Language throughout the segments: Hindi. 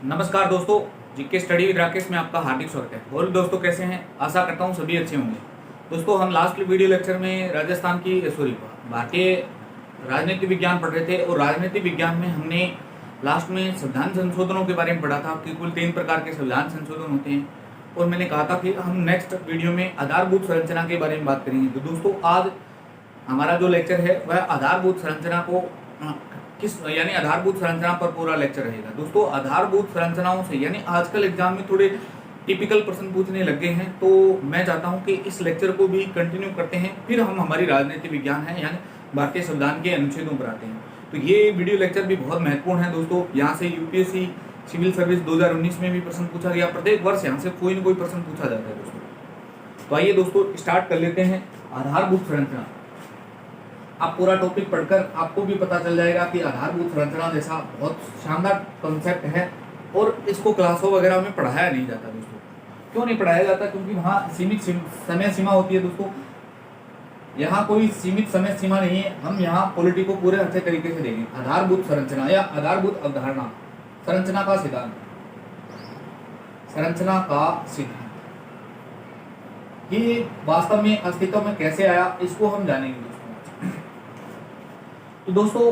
नमस्कार दोस्तों, जीके स्टडी विद राकेश में आपका हार्दिक स्वागत है। और दोस्तों कैसे हैं? आशा करता हूं सभी अच्छे होंगे। दोस्तों हम लास्ट वीडियो लेक्चर में राजस्थान की भारतीय राजनीति विज्ञान पढ़ रहे थे और राजनीति विज्ञान में हमने लास्ट में संविधान संशोधनों के बारे में पढ़ा था कि कुल 3 प्रकार के संविधान संशोधन होते हैं। और मैंने कहा था कि हम नेक्स्ट वीडियो में आधारभूत संरचना के बारे में बात करेंगे। तो दोस्तों आज हमारा जो लेक्चर है वह आधारभूत संरचना को यानी आधारभूत संरचना पर पूरा लेक्चर रहेगा। दोस्तों आधारभूत संरचनाओं से यानी आजकल एग्जाम में थोड़े टिपिकल प्रश्न पूछने लग गए हैं, तो मैं चाहता हूं कि इस लेक्चर को भी कंटिन्यू करते हैं, फिर हम हमारी राजनीति विज्ञान है यानी भारतीय संविधान के अनुच्छेदों पर आते हैं। तो ये वीडियो लेक्चर भी बहुत महत्वपूर्ण है दोस्तों। यहाँ से यूपीएससी सिविल सर्विस 2019 में भी प्रश्न पूछा गया, प्रत्येक वर्ष यहाँ से कोई ना कोई प्रश्न पूछा जाता है दोस्तों। तो आइए दोस्तों स्टार्ट कर लेते हैं। आधारभूत संरचना, आप पूरा टॉपिक पढ़कर आपको भी पता चल जाएगा कि आधारभूत संरचना जैसा बहुत शानदार कॉन्सेप्ट है और इसको क्लासों वगैरह में पढ़ाया नहीं जाता दोस्तों। क्यों नहीं पढ़ाया जाता? क्योंकि वहाँ सीमित समय सीमा होती है दोस्तों। यहाँ कोई सीमित समय सीमा नहीं है। हम यहाँ पॉलिटी को पूरे अच्छे तरीके से देंगे। आधारभूत संरचना या आधारभूत अवधारणा, संरचना का सिद्धांत, संरचना का सिद्धांत ये वास्तव में अस्तित्व में कैसे आया इसको हम जानेंगे। तो दोस्तों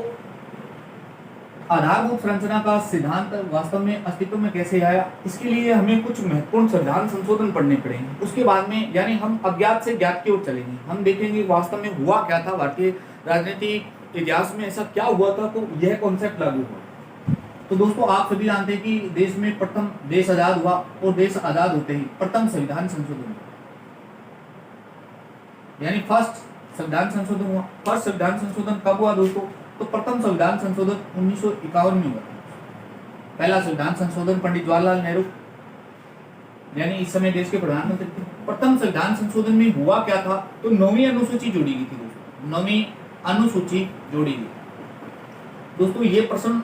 आधारभूत संरचना का सिद्धांत वास्तव में अस्तित्व में कैसे आया, इसके लिए हमें कुछ महत्वपूर्ण संविधान संशोधन पढ़ने पड़ेंगे। उसके बाद में यानी हम अज्ञात से ज्ञात की ओर चलेंगे। हम देखेंगे वास्तव में हुआ क्या था, भारतीय राजनीतिक इतिहास में ऐसा क्या हुआ था, तो यह कॉन्सेप्ट लागू हुआ। तो दोस्तों आप सभी जानते हैं कि देश में प्रथम देश आजाद हुआ और देश आजाद होते ही प्रथम संविधान संशोधन यानी फर्स्ट संविधान संशोधन हुआ। फर्स्ट संविधान संशोधन कब हुआ दोस्तों? तो प्रथम संविधान संशोधन 1951 में हुआ। पहला संविधान संशोधन पंडित जवाहरलाल नेहरू यानी इस समय देश के प्रधानमंत्री थे। प्रथम संविधान संशोधन में हुआ क्या था? तो 9वीं अनुसूची जोड़ी गई थी दोस्तों। 9वीं अनुसूची जोड़ी गई दोस्तों। ये प्रश्न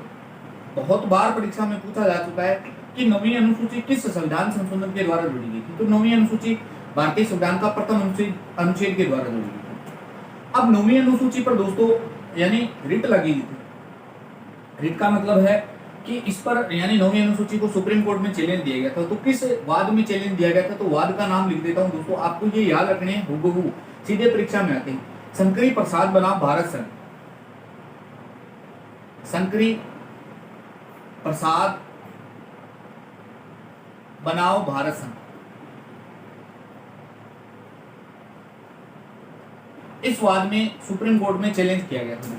बहुत बार परीक्षा में पूछा जा चुका है कि 9वीं अनुसूची किस संविधान संशोधन के द्वारा जोड़ी गई थी। तो 9वीं अनुसूची भारतीय संविधान का प्रथम अनुच्छेद के द्वारा जोड़ी गई। अब 9वीं अनुसूची पर दोस्तों यानी रिट लगी थी। रिट का मतलब है कि इस पर यानी 9वीं अनुसूची को सुप्रीम कोर्ट में चैलेंज दिया गया था। तो किस वाद में चैलेंज दिया गया था? तो वाद का नाम लिख देता हूं दोस्तों, आपको ये याद रखने हैं, हुबहू सीधे परीक्षा में आते हैं। शंकरी प्रसाद बनाम भारत संघ, शंकरी प्रसाद बनाओ भारत संघ। इस वाद में सुप्रीम कोर्ट में चैलेंज किया गया था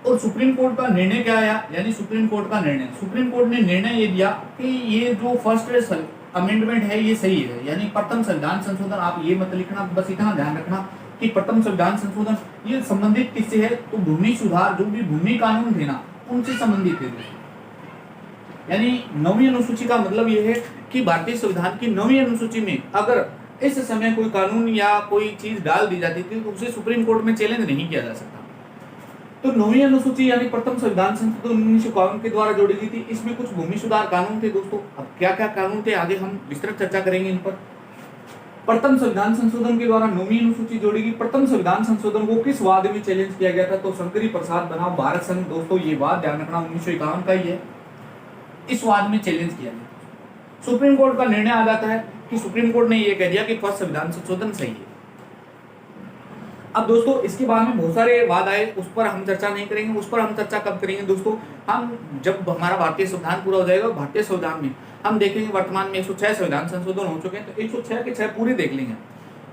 और सुप्रीम कोर्ट का निर्णय क्या आया? यानी सुप्रीम कोर्ट का निर्णय, सुप्रीम कोर्ट ने निर्णय ये दिया कि ये जो फर्स्ट अमेंडमेंट है ये सही है। यानी प्रथम संविधान संशोधन, आप ये मत लिखना, बस इतना ध्यान रखना कि प्रथम संविधान संशोधन ये संबंधित किससे है? तो भूमि सुधार, जो भी भूमि कानून थे ना, उनसे संबंधित है। यानी 9वीं अनुसूची का मतलब ये है कि भारतीय संविधान की 9वीं अनुसूची में अगर इस समय कोई कानून या कोई चीज डाल दी जाती थी तो उसे सुप्रीम कोर्ट में चैलेंज नहीं किया जा सकता। तो 9वीं अनुसूची यानी प्रथम संविधान संशोधन 1951 के द्वारा जोड़ी गई थी। इसमें कुछ भूमि सुधार कानून थे दोस्तों। अब क्या क्या कानून थे आगे हम विस्तृत चर्चा करेंगे इन पर। प्रथम संविधान संशोधन के द्वारा 9वीं अनुसूची जोड़ी गई। प्रथम संविधान संशोधन को किस वाद में चैलेंज किया गया था? तो शंकरी प्रसाद बनाम भारत संघ। दोस्तों ये वाद ध्यान रखना 1951 का ही है। इस वाद में चैलेंज किया गया। सुप्रीम कोर्ट का निर्णय आ जाता है कि सुप्रीम कोर्ट ने यह कह दिया कि फर्स्ट संविधान संशोधन सही है। अब दोस्तों इसके बाद में बहुत सारे वाद आए, उस पर हम चर्चा नहीं करेंगे। उस पर हम चर्चा कब करेंगे दोस्तों? हम जब हमारा भारतीय संविधान पूरा हो जाएगा। भारतीय संविधान में हम देखेंगे वर्तमान में 106 संविधान संशोधन हो चुके हैं, तो 106 के 6 पूरे देख लेंगे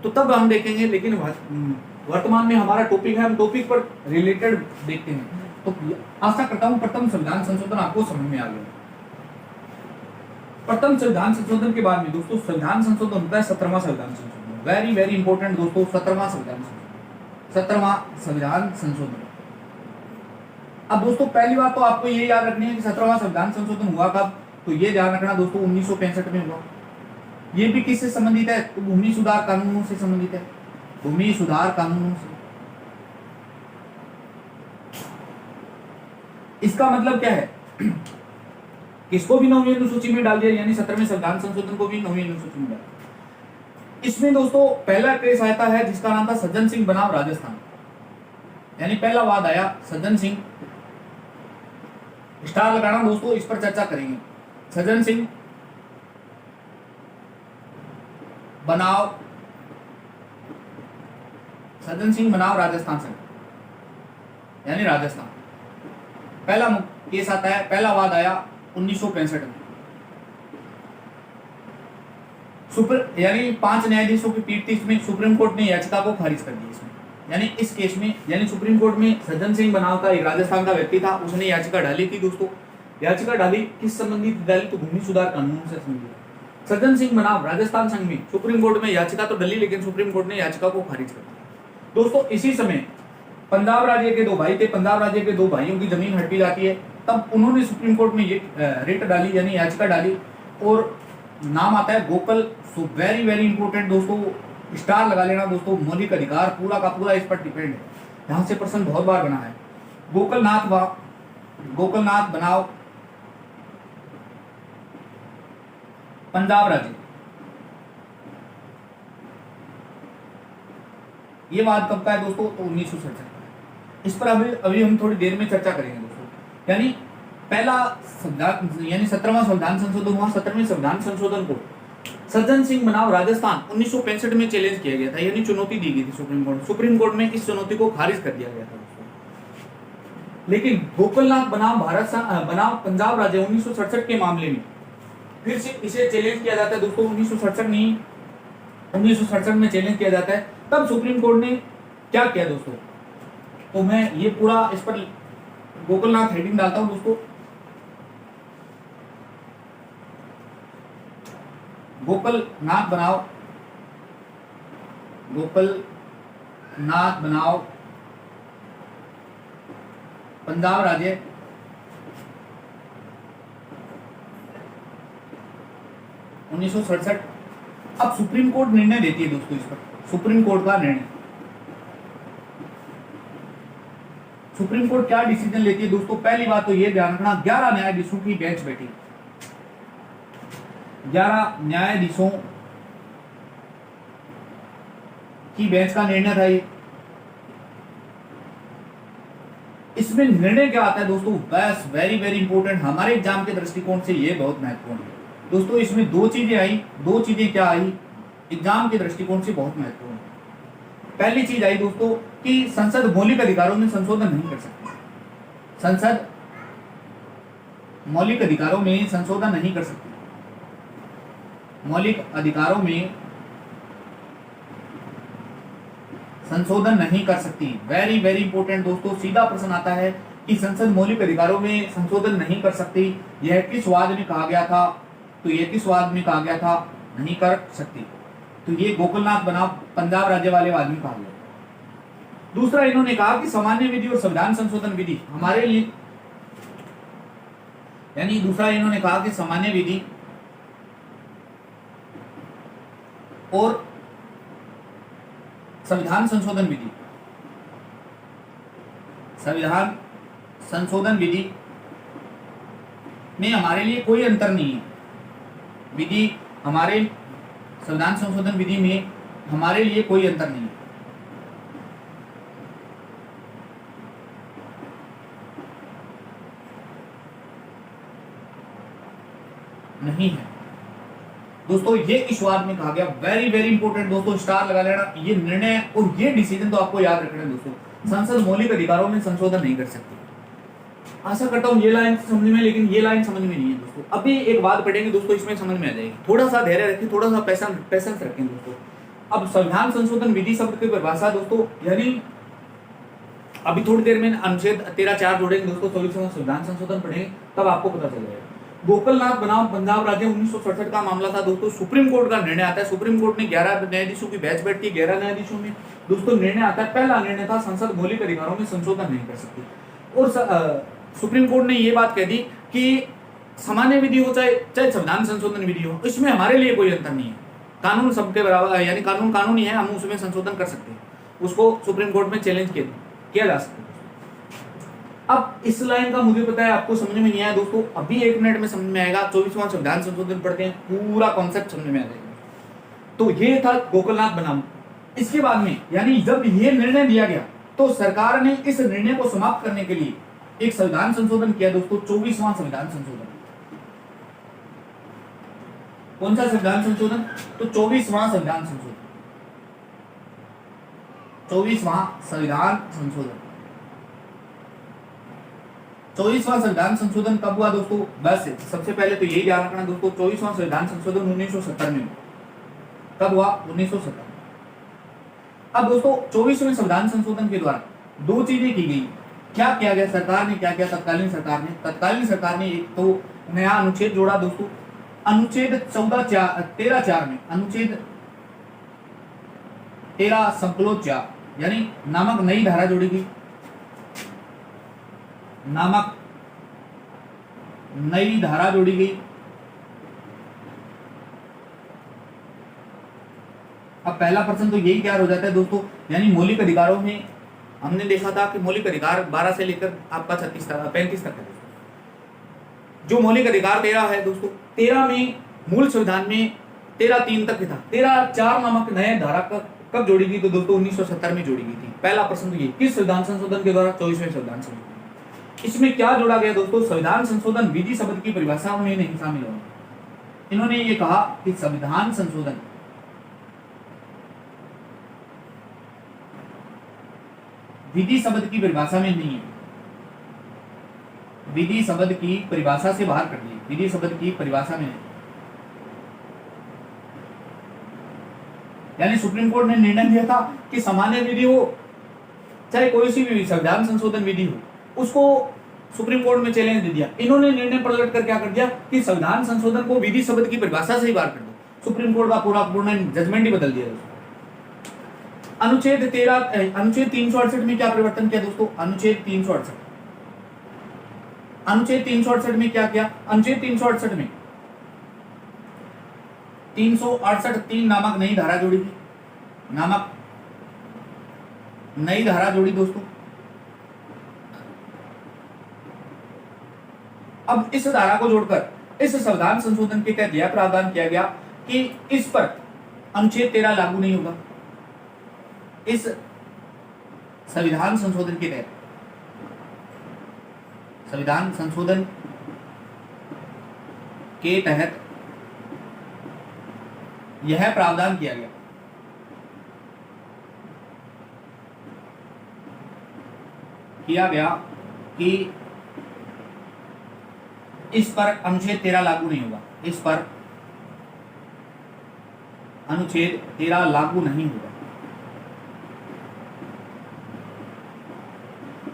तो तब हम देखेंगे। लेकिन वर्तमान में हमारा टॉपिक है, हम टॉपिक पर रिलेटेड देखते हैं। तो आशा करता हूँ प्रथम संविधान संशोधन आपको समझ में आ गया। प्रथम संविधान संशोधन के बाद में दोस्तों संविधान संशोधन होता है 17वां संविधान संशोधन। वेरी वेरी इंपॉर्टेंट दोस्तों, 17वां संविधान संशोधन, 17वां संविधान संशोधन। अब दोस्तों पहली बात तो आपको ये याद रखनी है कि 17वां संविधान संशोधन हुआ कब? तो ये ध्यान रखना दोस्तों 1965 में हुआ। ये भी किससे संबंधित है? तो भूमि सुधार कानूनों से संबंधित है। भूमि सुधार कानूनों से। इसका मतलब क्या है? किसको भी 9वीं अनुसूची में डाल दिया, यानी 17वें संविधान संशोधन को भी 9वीं अनुसूची में डाल। इसमें दोस्तों पहला केस आता है जिसका नाम था सज्जन सिंह बनाम राजस्थान। यानी पहला वाद आया सज्जन सिंह स्टार लगाना दोस्तों, इस पर चर्चा करेंगे। सज्जन सिंह बनाओ, सज्जन सिंह बनाओ राजस्थान संघ, यानी राजस्थान। पहला केस आता है, पहला वाद आया 1965 में। यानी 5 न्यायाधीशों की पीठ थी इसमें, सुप्रीम कोर्ट ने याचिका को खारिज कर दी इसमें। यानी इस केस में, यानी सुप्रीम कोर्ट में सज्जन सिंह बनाव का एक राजस्थान का व्यक्ति था, उसने याचिका डाली थी दोस्तों। याचिका डाली किस संबंधी डाली, तो भूमि सुधार कानून से संबंधित। सज्जन सिंह बनाव राजस्थान संघ में सुप्रीम कोर्ट में याचिका तो डली, लेकिन सुप्रीम कोर्ट ने याचिका को खारिज कर दिया दोस्तों। इसी समय पंजाब राज्य के 2 भाई थे, पंजाब राज्य के 2 भाइयों की जमीन हड़पी जाती है, तब उन्होंने सुप्रीम कोर्ट में ये रिट डाली, यानी याचिका डाली, और नाम आता है Gokal. So very very important दोस्तों, स्टार लगा लेना दोस्तों। मौलिक अधिकार पूरा का पूरा इस पर डिपेंड है, यहां से प्रश्न बहुत बार बना है। गोकलनाथ बनाओ पंजाब राज्य, ये वाद कब का है दोस्तों, तो 1967 का। इस पर अभी हम थोड़ी देर में चर्चा करेंगे दोस्तों। यानी पहला संविधान, यानी 17वां संविधान संशोधन हुआ। 17वें संविधान संशोधन को सज्जन सिंह बनाव राजस्थान 1965 में चैलेंज किया गया था, यानी चुनौती दी गई थी सुप्रीम कोर्ट। सुप्रीम कोर्ट में इस चुनौती को खारिज कर दिया गया था दोस्तों। लेकिन गोकलनाथ बनाव पंजाब राज्य 1967 के मामले में फिर से इसे चैलेंज किया जाता है दोस्तों। 1967 में चैलेंज किया जाता है। तब सुप्रीम कोर्ट ने क्या किया दोस्तों, तो मैं ये पूरा इस पर गोकलनाथ हेडिंग डालता हूं दोस्तों। गोकलनाथ बनाओ पंजाब राज्य 1967। अब सुप्रीम कोर्ट निर्णय देती है दोस्तों इस पर, सुप्रीम कोर्ट का निर्णय। सुप्रीम कोर्ट क्या डिसीजन लेती है दोस्तों, पहली बात तो ये ध्यान रखना, 11 न्यायाधीशों की बेंच बैठी, 11 न्यायाधीशों की बेंच का निर्णय था ये। इसमें निर्णय क्या आता है दोस्तों, बस वेरी वेरी इंपॉर्टेंट, हमारे एग्जाम के दृष्टिकोण से ये बहुत महत्वपूर्ण है दोस्तों। इसमें 2 चीजें आई, 2 चीजें क्या आई एग्जाम के दृष्टिकोण से बहुत महत्वपूर्ण है। पहली चीज आई दोस्तों कि संसद मौलिक अधिकारों में संशोधन नहीं कर सकती। संसद मौलिक अधिकारों में संशोधन नहीं कर सकती। मौलिक अधिकारों में संशोधन नहीं कर सकती। वेरी वेरी इंपॉर्टेंट दोस्तों, सीधा प्रश्न आता है कि संसद मौलिक अधिकारों में संशोधन नहीं कर सकती, यह किस वाद में कहा गया था, तो यह किस वाद में कहा गया था, नहीं कर सकती, तो ये गोकलनाथ बनाव पंजाब राज्य वाले वाद में कहा गया। दूसरा इन्होंने कहा कि सामान्य विधि और संविधान संशोधन विधि हमारे लिए, यानी दूसरा इन्होंने कहा कि सामान्य विधि और संविधान संशोधन विधि, संविधान संशोधन विधि में हमारे लिए कोई अंतर नहीं है। विधि हमारे संविधान संशोधन विधि में हमारे लिए कोई अंतर नहीं है। नहीं है दोस्तों, ये इस वाद में कहा गया। वेरी वेरी इंपॉर्टेंट दोस्तों, स्टार लगा लेना। ये निर्णय और ये डिसीजन तो आपको याद रखना है दोस्तों। संसद मौलिक अधिकारों में संशोधन नहीं कर सकती। आशा करता हूं ये लाइन समझ में, लेकिन ये लाइन समझ में नहीं है दोस्तों। अभी एक बात पढ़ेंगे दोस्तों, इसमें समझ में आ जाएगी। थोड़ा सा धैर्य रखें, थोड़ा सा पैसेंस रखें दोस्तों। अब संविधान संशोधन विधि शब्द की परिभाषा दोस्तों, यानी अभी थोड़ी देर में अनुच्छेद 13(4) जोड़ेंगे दोस्तों, 24वां संविधान संशोधन पढ़ेंगे, तब आपको पता चलेगा। गोकलनाथ बनाम पंजाब राज्य 1967 का मामला था दोस्तों। सुप्रीम कोर्ट का निर्णय आता है। सुप्रीम कोर्ट ने 11 न्यायाधीशों की बेंच बैठती है। 11 न्यायाधीशों में दोस्तों निर्णय आता है। पहला निर्णय था संसद मौलिक अधिकारों में संशोधन नहीं कर सकती, और सुप्रीम कोर्ट ने ये बात कह दी कि सामान्य विधि हो चाहे संविधान संशोधन विधि हो, इसमें हमारे लिए कोई अंतर नहीं है। कानून सबके बराबर है, यानी कानून ही है, हम उसमें संशोधन कर सकते हैं। उसको सुप्रीम कोर्ट में चैलेंज किया जा सकता है। अब इस लाइन का मुझे पता है आपको समझ में नहीं आया दोस्तों, अभी 1 मिनट में समझ में आएगा। 24वां संविधान संशोधन पढ़ते हैं, पूरा कॉन्सेप्ट समझ में आ जाएगा। तो ये था गोकलनाथ बनाम। इसके बाद में, यानी जब ये निर्णय दिया गया, तो सरकार ने इस निर्णय को समाप्त करने के लिए एक संविधान संशोधन किया दोस्तों, 24वां संविधान संशोधन। कौन सा संविधान संशोधन? तो 24वां संविधान संशोधन, 24वां संविधान संशोधन। 24वां संविधान संशोधन कब हुआ दोस्तों? बस सबसे पहले तो यही ध्यान रखना दोस्तों, 24वां संविधान संशोधन 1970 में। कब हुआ? 1970। अब दोस्तों 24वें संविधान संशोधन के द्वारा दो चीजें की गई। क्या किया गया? सरकार ने क्या किया? तत्कालीन सरकार ने एक तो नया अनुच्छेद जोड़ा दोस्तों, अनुच्छेद 13(4) में, अनुच्छेद 13(4) यानी नामक नई धारा जोड़ी गई, नामक नई धारा जोड़ी गई। अब पहला प्रश्न तो यही तैयार हो जाता है दोस्तों, यानी मौलिक अधिकारों में हमने देखा था कि मौलिक अधिकार 12 से लेकर आपका 35 तक है। जो मौलिक अधिकार 13 है दोस्तों, 13 में मूल संविधान में 13(3) तक था। 13(4) नामक नए धारा कब जोड़ी गई? तो दोस्तों 1970 में जोड़ी गई थी। पहला प्रश्न तो ये, किस संविधान संशोधन के द्वारा? 24वें संविधान संशोधन। इसमें क्या जोड़ा गया दोस्तों? संविधान संशोधन विधि शब्द की परिभाषा में नहीं शामिल होगा। इन्होंने ये कहा कि संविधान संशोधन विधि शब्द की परिभाषा में नहीं है, विधि शब्द की परिभाषा से बाहर कर दिए, विधि शब्द की परिभाषा में नहीं। यानी सुप्रीम कोर्ट ने निर्णय दिया था कि सामान्य विधि हो चाहे कोई सी भी संविधान संशोधन विधि हो, उसको सुप्रीम कोर्ट में चैलेंज दे दिया। इन्होंने निर्णय पलट कर क्या कर दिया कि संविधान संशोधन को विधि शब्द की परिभाषा से ही बाहर कर दो। सुप्रीम कोर्ट का पूर्ण जजमेंट ही बदल दिया दोस्तों। अनुच्छेद 368 में क्या परिवर्तन किया दोस्तों? अनुच्छेद 368 में क्या किया? अनुच्छेद 368 में 368(3) नामक नई धारा जोड़ी थी, नामक नई धारा जोड़ी दोस्तों। अब इस धारा को जोड़कर इस संविधान संशोधन के तहत यह प्रावधान किया गया कि इस पर अनुच्छेद 13 लागू नहीं होगा। इस संविधान संशोधन के तहत, संविधान संशोधन के तहत यह प्रावधान किया गया कि इस पर अनुच्छेद 13 लागू नहीं होगा, इस पर अनुच्छेद 13 लागू नहीं होगा।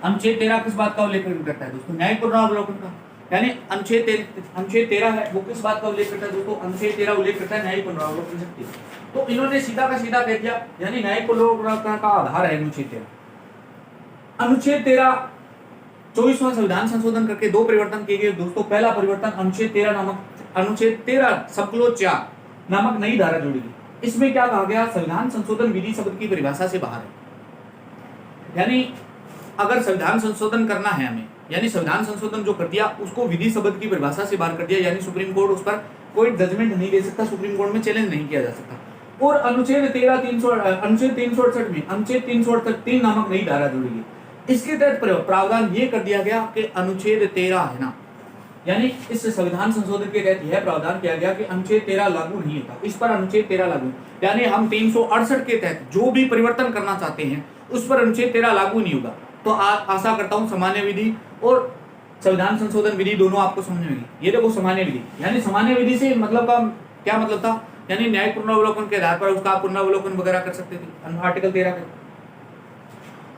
अनुच्छेद 13 किस बात का उल्लेख करता है दोस्तों? न्यायिक पुनरावलोकन का। यानी अनुच्छेद 13 है वो किस बात का उल्लेख करता है दोस्तों? अनुच्छेद 13 उल्लेख करता है न्यायिक पुनरावलोकन शक्ति। तो इन्होंने सीधा का सीधा कह दिया, यानी न्यायिक पुनरावलोकन का आधार है अनुच्छेद 13। अनुच्छेद 13 24वां संविधान संशोधन करके दो परिवर्तन किए गए दोस्तों। पहला परिवर्तन अनुच्छेद 13(4) नामक नई धारा जोड़ी गई। इसमें क्या कहा गया? संविधान संशोधन विधि शब्द की परिभाषा से बाहर है। यानी अगर संविधान संशोधन करना है हमें, यानी संविधान संशोधन जो कर दिया उसको विधि शब्द की परिभाषा से बाहर कर दिया, यानी सुप्रीम कोर्ट उस पर कोई जजमेंट नहीं दे सकता, सुप्रीम कोर्ट में चैलेंज नहीं किया जा सकता। और अनुच्छेद 368 नामक नई धारा जोड़ी गई। इसके तहत प्रावधान ये कर दिया गया कि अनुच्छेद 13 है ना, यानी इस संविधान संशोधन के तहत यह प्रावधान किया गया कि अनुच्छेद 13 लागू नहीं होता, इस पर अनुच्छेद 13 लागू। यानी हम 368 के तहत जो भी परिवर्तन करना चाहते हैं उस पर अनुच्छेद 13 लागू नहीं होगा। तो आशा करता हूं सामान्य विधि और संविधान संशोधन विधि दोनों आपको समझ में आएगी। ये देखो सामान्य विधि, यानी सामान्य विधि से मतलब का क्या मतलब था? यानी न्यायिक पुनरावलोकन के आधार पर उसका पुनरावलोकन वगैरह कर सकते थे आर्टिकल 13 के।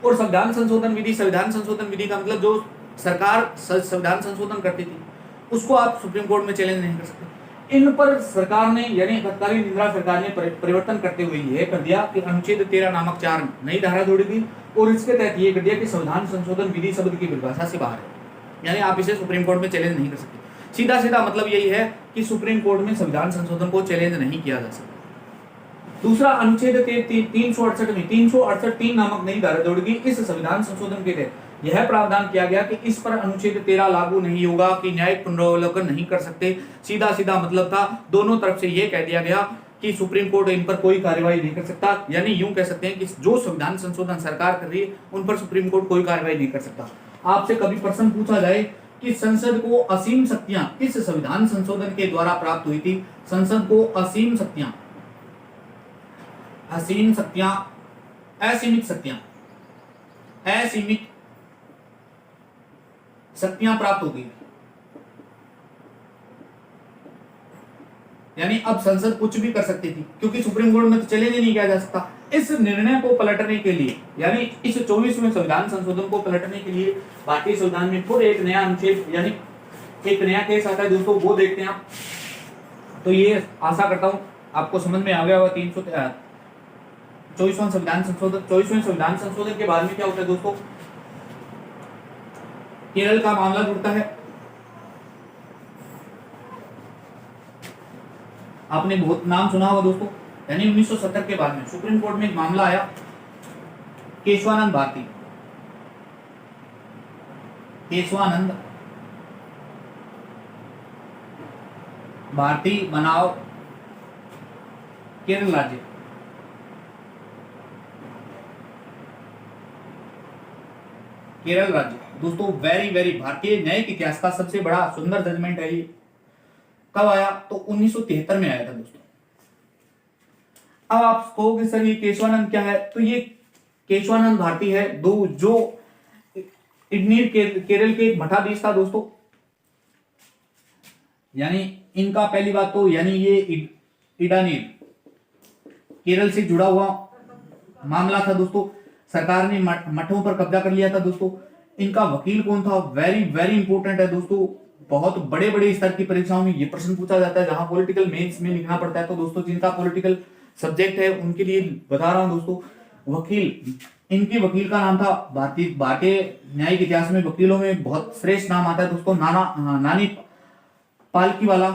और संविधान संशोधन विधि का मतलब जो सरकार संविधान संशोधन करती थी उसको आप सुप्रीम कोर्ट में चैलेंज नहीं कर सकते। इन पर सरकार ने, यानी तत्कालीन इंदिरा सरकार ने परिवर्तन करते हुए यह कर दिया कि अनुच्छेद 13 नामक 4 नई धारा जोड़ी गई और इसके तहत ये कर दिया कि संविधान संशोधन विधि शब्द की परिभाषा से बाहर है, यानी आप इसे सुप्रीम कोर्ट में चैलेंज नहीं कर सकते। सीधा सीधा मतलब यही है कि सुप्रीम कोर्ट में संविधान संशोधन को चैलेंज नहीं किया जा सकता। दूसरा, अनुच्छेद 368 नामक नई धारा जोड़ी गई। इस संविधान संशोधन के तहत यह प्रावधान किया गया कि इस पर अनुच्छेद 13 लागू नहीं होगा, कि न्यायिक पुनरावलोकन नहीं कर सकते। सीधा सीधा मतलब था, दोनों तरफ से यह कह दिया गया कि सुप्रीम कोर्ट इन पर कोई कार्रवाई नहीं कर सकता। यानी यूं कह सकते हैं कि जो संविधान संशोधन सरकार कर रही है उन पर सुप्रीम कोर्ट कोई कार्रवाई नहीं कर सकता। आपसे कभी प्रश्न पूछा जाए कि संसद को असीम शक्तियां किस संविधान संशोधन के द्वारा प्राप्त हुई थी, संसद को असीम शक्तियां, असीमित शक्तियां प्राप्त हो गई, यानी अब संसद कुछ भी कर सकती थी, क्योंकि सुप्रीम कोर्ट में तो चैलेंज नहीं किया जा सकता। इस निर्णय को पलटने के लिए, यानी इस 24वें संविधान संशोधन को पलटने के लिए भारतीय संविधान में फिर एक नया अनुच्छेद यानी एक नया केस आता है दोस्तों, वो देखते हैं आप। तो ये आशा करता हूं आपको समझ में आ गया होगा। 24वां संविधान संशोधन, 24वें संविधान संशोधन के बाद में क्या होता है दोस्तों, केरल का मामला जुड़ता है। आपने बहुत नाम सुना होगा दोस्तों, यानी 1970 के बाद में सुप्रीम कोर्ट में एक मामला आया, केशवानंद भारती बनाओ केरल राज्य। केरल राज्य दोस्तों वेरी भारतीय न्यायिक इतिहास का सबसे बड़ा सुंदर जजमेंट है। ये कब आया, तो 1973 में आया था दोस्तों। अब आप कहोगे सर ये केशवानंद क्या है, तो ये केशवानंद भारती है दो, जो इडनीर केरल के एक मठाधीश था दोस्तों। यानी इनका पहली बात तो यानी ये इडानीर केरल से जुड़ा हुआ मामला था दोस्तों। सरकार ने मठों पर कब्जा कर लिया था दोस्तों। इनका वकील कौन था, वेरी इंपॉर्टेंट है दोस्तों। बहुत बड़े स्तर की परीक्षाओं में ये प्रश्न पूछा जाता है, जहां पॉलिटिकल मेंस में लिखना पड़ता है। तो दोस्तों जिनका पॉलिटिकल सब्जेक्ट है उनके लिए बता रहा हूं दोस्तों। वकील, इनके वकील का नाम था भारतीय न्यायिक इतिहास में वकीलों में बहुत श्रेष्ठ नाम आता है दोस्तों, नानी पालखीवाला।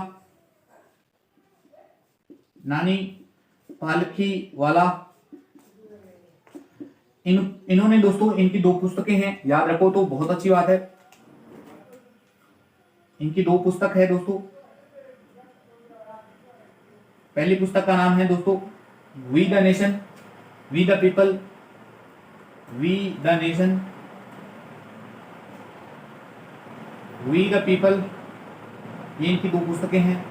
इन्होंने दोस्तों, इनकी 2 पुस्तकें हैं, याद रखो तो बहुत अच्छी बात है। इनकी 2 पुस्तक है दोस्तों। पहली पुस्तक का नाम है दोस्तों we the nation, we the people, we the nation, we the people. ये इनकी 2 पुस्तकें हैं।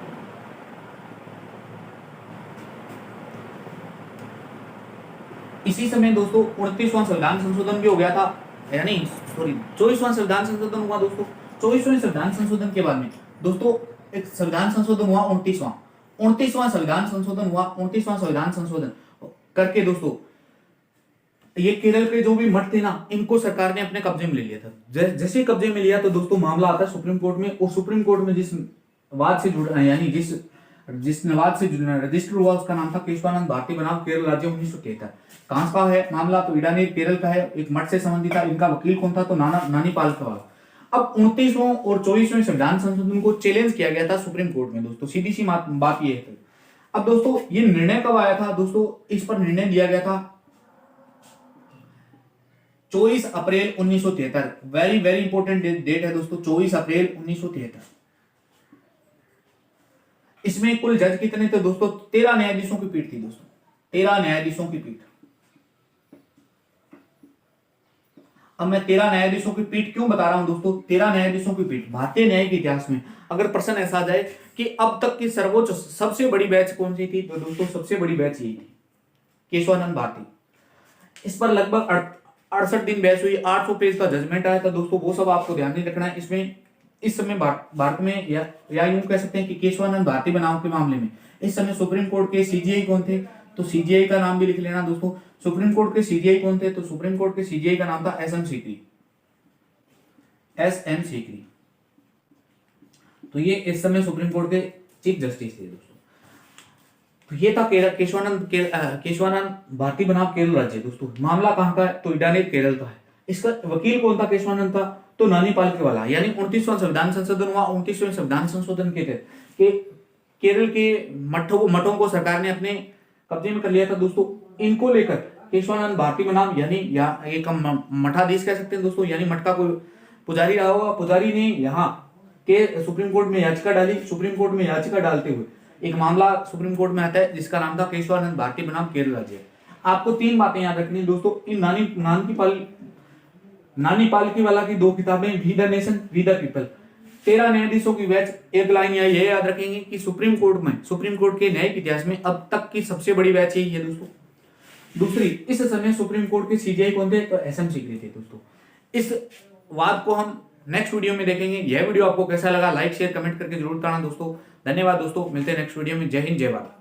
इसी समय दोस्तों 29वां संविधान संशोधन भी हो गया था, यानी 24वां संविधान संशोधन हुआ दोस्तों। 24वें संविधान संशोधन के बाद में दोस्तों एक संविधान संशोधन हुआ 29वां संविधान संशोधन हुआ। 29वां संविधान संशोधन करके दोस्तों ये केरल के जो भी मठ थे ना, इनको सरकार ने अपने कब्जे में ले लिया था। जैसे कब्जे में लिया तो दोस्तों मामला आता है सुप्रीम कोर्ट में, और सुप्रीम कोर्ट में जिस वाद से जुड़ा, यानी जिस वाद से रजिस्टर हुआ उसका नाम था केशवानंद भारती बनाम केरल राज्य 1973। कहां का है मामला, तो इडानीर केरल का है, एक मठ से संबंधित था। इनका वकील कौन था, तो नानी पालखीवाला। अब 29वां और 24वें संविधान संशोधन को चैलेंज किया गया था सुप्रीम कोर्ट में दोस्तों। सीधी सी बात ये है। अब दोस्तों ये निर्णय कब आया था दोस्तों, इस पर निर्णय लिया गया था 24 अप्रैल 1973। वेरी इंपॉर्टेंट डेट है दोस्तों, 24 अप्रैल 1973। इसमें कुल जज कितने थे दोस्तों, 13 न्यायाधीशों की पीठ थी दोस्तों, 13 न्यायाधीशों की पीठ। अब मैं 13 न्यायाधीशों की पीठ क्यों बता रहा हूं दोस्तों, 13 न्यायाधीशों की पीठ भारतीय न्यायिक इतिहास में अगर प्रश्न ऐसा आ जाए कि अब तक की सर्वोच्च सबसे बड़ी बैच कौन सी थी, तो दोस्तों सबसे बड़ी बैच यही थी, केशवानंद भारती। इस पर लगभग 68 दिन बहस हुई, 800 पेज का जजमेंट आया था दोस्तों। वो सब आपको ध्यान नहीं रखना है। इसमें इस समय भारत में या यूं कह सकते हैं कि केशवानंद भारती बनाम के मामले में इस समय सुप्रीम कोर्ट के सीजीआई कौन थे, तो सीजीआई का नाम भी लिख लेना दोस्तों। सुप्रीम कोर्ट के सीजीआई कौन थे, तो सुप्रीम कोर्ट के सीजीआई का नाम था एसएम सीकरी। तो ये इस समय सुप्रीम कोर्ट के चीफ जस्टिस थे दोस्तों। तो ये था केशवानंद भारती बनाम केरल राज्य दोस्तों। मामला कहां का है, तो इडानीर केरल का है। इसका वकील कौन था, केशवानंद था, तो नानी पालखीवाला। यानी 29वां संविधान संशोधन हुआ। 29वें संविधान संशोधन के तहत केरल के मठों को सरकार ने अपने कब्जे में कर लिया था दोस्तों। इनको लेकर केशवानंद भारती बनाम, यानी एक मठाधीश कह सकते हैं दोस्तों, यानी मठ का कोई पुजारी रहा होगा, पुजारी ने यहाँ के सुप्रीम कोर्ट में याचिका डाली। सुप्रीम कोर्ट में याचिका डालते हुए एक मामला सुप्रीम कोर्ट में आता है जिसका नाम था केशवानंद भारती बनाम केरल राज्य। आपको 3 बातें याद रखनी दोस्तों। इन नानी पालकी वाला की 2 किताबें, we the nation, we the people. 13 न्यायाधीशों की बैच। एक लाइन ये याद रखेंगे कि सुप्रीम कोर्ट के न्यायिक इतिहास में अब तक की सबसे बड़ी बैच यही है दोस्तों। दूसरी, इस समय सुप्रीम कोर्ट के सीजेआई कौन थे? तो एसएम सीकरी थे दोस्तों। इस वाद को हम नेक्स्ट वीडियो में देखेंगे। यह वीडियो आपको कैसा लगा, लाइक शेयर कमेंट करके जरूर करना दोस्तों। धन्यवाद दोस्तों, मिलते हैं नेक्स्ट वीडियो में। जय हिंद, जय भारत।